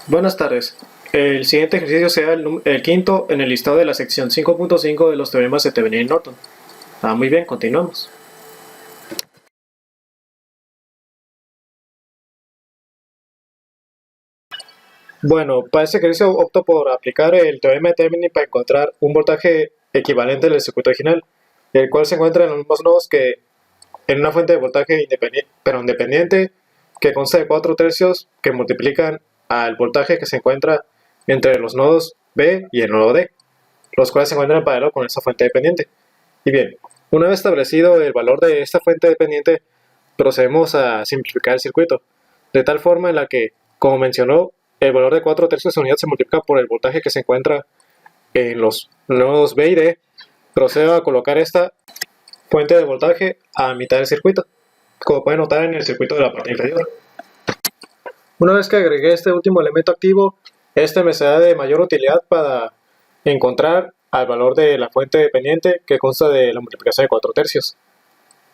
Buenas tardes. El siguiente ejercicio será el quinto en el listado de la sección 5.5 de los teoremas de Thevenin y Norton. Muy bien, continuamos. Bueno, para este ejercicio opto por aplicar el teorema de Thevenin para encontrar un voltaje equivalente del circuito original, el cual se encuentra en los mismos nodos que en una fuente de voltaje independiente que consta de 4 tercios que multiplican al voltaje que se encuentra entre los nodos B y el nodo D, los cuales se encuentran en paralelo con esta fuente dependiente. Y bien, una vez establecido el valor de esta fuente dependiente, procedemos a simplificar el circuito, de tal forma en la que, como mencionó, el valor de 4 tercios de unidad se multiplica por el voltaje que se encuentra en los nodos B y D. Procedo a colocar esta fuente de voltaje a mitad del circuito, como pueden notar en el circuito de la parte inferior. Una vez que agregué este último elemento activo, este me será de mayor utilidad para encontrar al valor de la fuente dependiente que consta de la multiplicación de 4 tercios.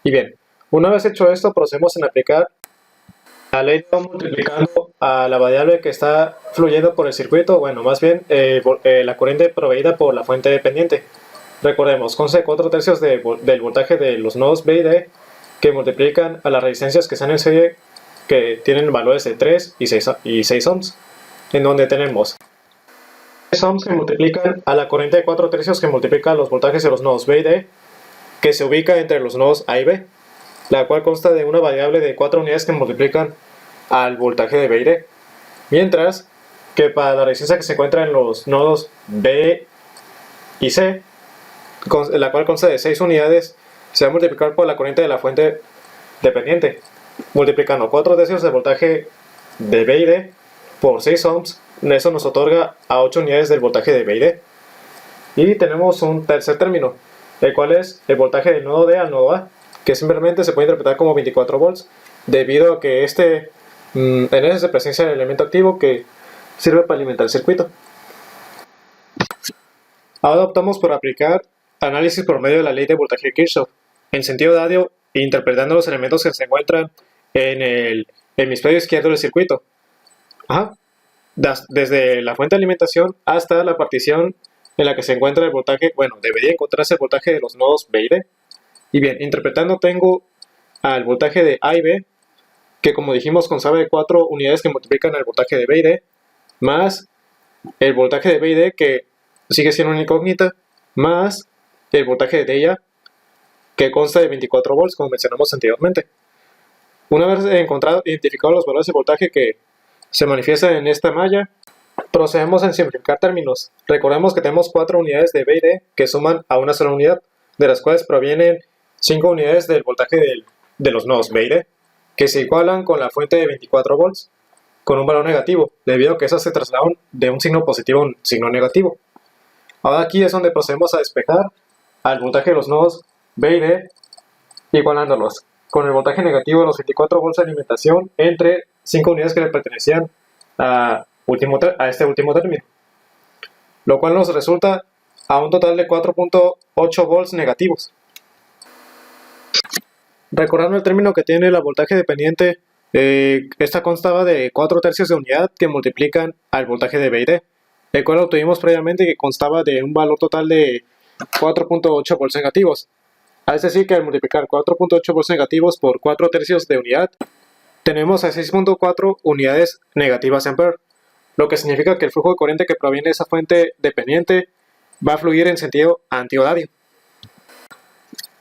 Y bien, una vez hecho esto, procedemos en aplicar la ley de Ohm multiplicando a la variable que está fluyendo por el circuito, bueno, más bien la corriente proveída por la fuente dependiente. Recordemos, consta de 4 tercios del voltaje de los nodos B y D que multiplican a las resistencias que están en serie, que tienen valores de 3 y 6 ohms, en donde tenemos 3 ohms que multiplican a la corriente de 4 tercios que multiplica los voltajes de los nodos B y D, que se ubica entre los nodos A y B, la cual consta de una variable de 4 unidades que multiplican al voltaje de B y D, mientras que para la resistencia que se encuentra en los nodos B y C, la cual consta de 6 unidades, se va a multiplicar por la corriente de la fuente dependiente, multiplicando 4 tercios del voltaje de B y D por 6 ohms. Eso nos otorga a 8 unidades del voltaje de B y D. Y tenemos un tercer término, el cual es el voltaje del nodo D al nodo A, que simplemente se puede interpretar como 24 volts, debido a que en ese se presencia el elemento activo que sirve para alimentar el circuito. Ahora optamos por aplicar análisis por medio de la ley de voltaje de Kirchhoff, en sentido radio, interpretando los elementos que se encuentran en el hemisferio izquierdo del circuito. Desde la fuente de alimentación hasta la partición en la que se encuentra el voltaje, bueno, debería encontrarse el voltaje de los nodos B y D. Y bien, interpretando tengo al voltaje de A y B, que como dijimos consta de 4 unidades que multiplican el voltaje de B y D, más el voltaje de B y D, que sigue siendo una incógnita, más el voltaje de ella, que consta de 24 volts, como mencionamos anteriormente. Una vez identificado los valores de voltaje que se manifiestan en esta malla, procedemos a simplificar términos. Recordemos que tenemos 4 unidades de B y D que suman a una sola unidad, de las cuales provienen 5 unidades del voltaje de los nodos B y D, que se igualan con la fuente de 24 volts, con un valor negativo, debido a que esas se trasladan de un signo positivo a un signo negativo. Ahora aquí es donde procedemos a despejar al voltaje de los nodos B y D, igualándolos con el voltaje negativo de los 24 volts de alimentación entre 5 unidades que le pertenecían a este último término, lo cual nos resulta a un total de 4.8 volts negativos. Recordando el término que tiene la voltaje dependiente, esta constaba de 4 tercios de unidad que multiplican al voltaje de B y D, el cual obtuvimos previamente, que constaba de un valor total de 4.8 volts negativos. Es decir, que al multiplicar 4.8 volts negativos por 4 tercios de unidad, tenemos a 6.4 unidades negativas en ampere, lo que significa que el flujo de corriente que proviene de esa fuente dependiente va a fluir en sentido antihorario.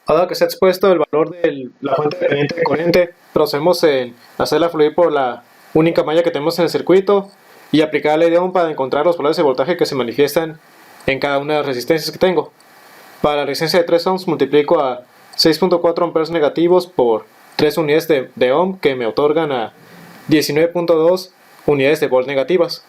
Ahora que se ha expuesto el valor de la fuente dependiente de corriente, procedemos en hacerla fluir por la única malla que tenemos en el circuito y aplicar la ley de Ohm para encontrar los valores de voltaje que se manifiestan en cada una de las resistencias que tengo. Para la resistencia de 3 ohms multiplico a 6.4 amperes negativos por 3 unidades de ohm, que me otorgan a 19.2 unidades de volt negativas.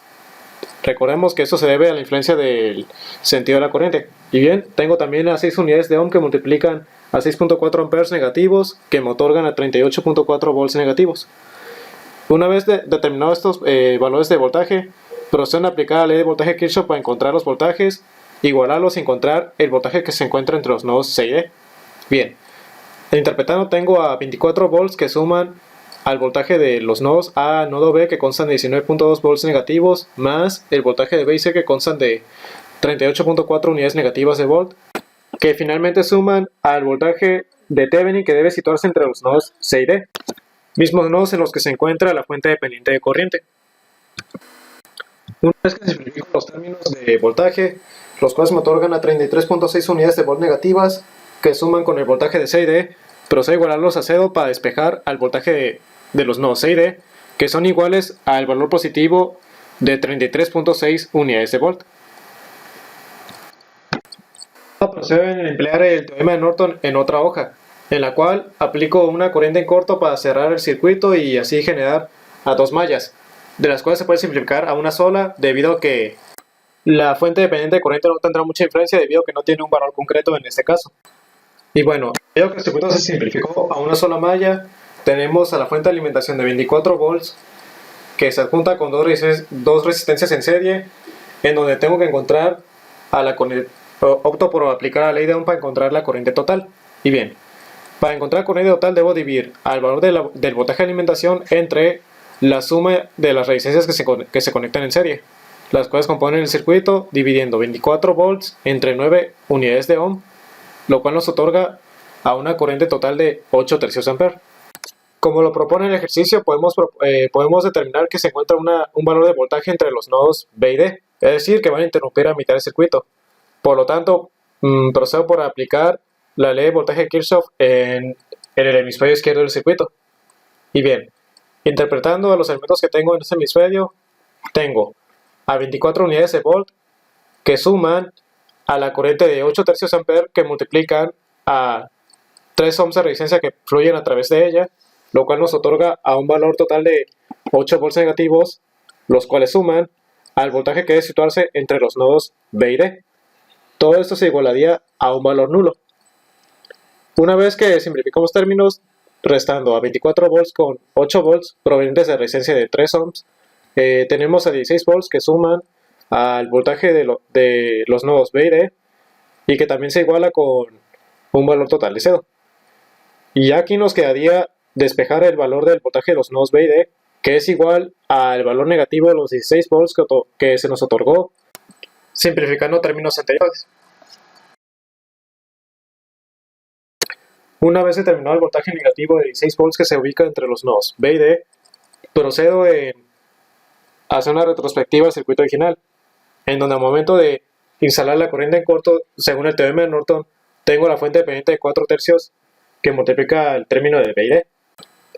Recordemos que esto se debe a la influencia del sentido de la corriente. Y bien, tengo también a 6 unidades de ohm que multiplican a 6.4 amperes negativos, que me otorgan a 38.4 volts negativos. Una vez determinados estos valores de voltaje, procedo a aplicar la ley de voltaje de Kirchhoff para encontrar los voltajes, igualarlos y encontrar el voltaje que se encuentra entre los nodos C y D. Bien, interpretando tengo a 24 volts que suman al voltaje de los nodos A al nodo B, que constan de 19.2 volts negativos, más el voltaje de B y C, que constan de 38.4 unidades negativas de volt, que finalmente suman al voltaje de Thevenin, que debe situarse entre los nodos C y D, mismos nodos en los que se encuentra la fuente dependiente de corriente. Una vez que se simplifican los términos de voltaje, los cuales me otorgan a 33.6 unidades de volt negativas, que suman con el voltaje de C y D, procedo a igualarlos a 0 para despejar al voltaje de los nodos C y D, que son iguales al valor positivo de 33.6 unidades de volt. Procedo a emplear el teorema de Norton en otra hoja, en la cual aplico una corriente en corto para cerrar el circuito y así generar a dos mallas, de las cuales se puede simplificar a una sola, debido a que la fuente dependiente de corriente no tendrá mucha influencia, debido a que no tiene un valor concreto en este caso. Y bueno, debido a que el circuito se simplificó a una sola malla, tenemos a la fuente de alimentación de 24 volts, que se adjunta con dos resistencias en serie, en donde tengo que encontrar a la corriente. Opto por aplicar la ley de Ohm para encontrar la corriente total. Y bien, para encontrar corriente total debo dividir al valor del voltaje de alimentación entre la suma de las resistencias que se conectan en serie, las cuales componen el circuito, dividiendo 24 volts entre 9 unidades de Ohm, lo cual nos otorga a una corriente total de 8 tercios de ampere. Como lo propone el ejercicio, podemos determinar que se encuentra un valor de voltaje entre los nodos B y D, es decir, que van a interrumpir a mitad del circuito. Por lo tanto, procedo por aplicar la ley de voltaje de Kirchhoff en el hemisferio izquierdo del circuito. Y bien, interpretando a los elementos que tengo en este hemisferio, tengo a 24 unidades de volt que suman a la corriente de 8 tercios de ampere, que multiplican a 3 ohms de resistencia que fluyen a través de ella, lo cual nos otorga a un valor total de 8 volts negativos, los cuales suman al voltaje que debe situarse entre los nodos B y D. Todo esto se igualaría a un valor nulo. Una vez que simplificamos términos, restando a 24 volts con 8 volts provenientes de resistencia de 3 ohms, tenemos a 16 volts que suman al voltaje de los nodos B y D, y que también se iguala con un valor total de 0. Y ya aquí nos quedaría despejar el valor del voltaje de los nodos B y D, que es igual al valor negativo de los 16 volts que se nos otorgó, simplificando términos anteriores. Una vez determinado el voltaje negativo de 16 volts que se ubica entre los nodos B y D, procedo en hacer una retrospectiva del circuito original, en donde al momento de instalar la corriente en corto, según el teorema de Norton, tengo la fuente dependiente de 4 tercios que multiplica el término de B y D,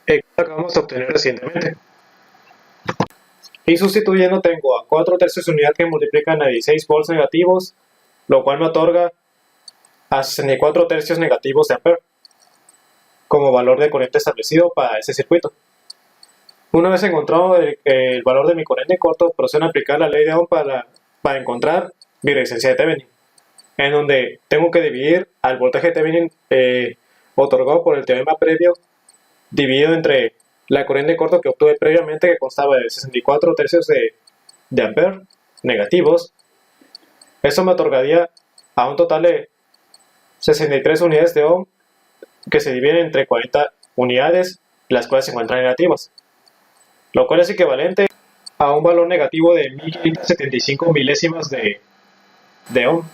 que acabamos de obtener recientemente. Y sustituyendo, tengo a 4 tercios de unidad que multiplican a 16 volts negativos, lo cual me otorga a 64 tercios negativos de ampere como valor de corriente establecido para ese circuito. Una vez encontrado el valor de mi corriente en corto, procedo a aplicar la ley de Ohm para encontrar mi resistencia de Thevenin, en donde tengo que dividir al voltaje de Thevenin otorgado por el teorema previo, dividido entre la corriente en corto que obtuve previamente, que constaba de 64 tercios de ampere negativos. Esto me otorgaría a un total de 63 unidades de Ohm, que se dividen entre 40 unidades, las cuales se encuentran negativas, lo cual es equivalente a un valor negativo de 1575 milésimas de Ohm.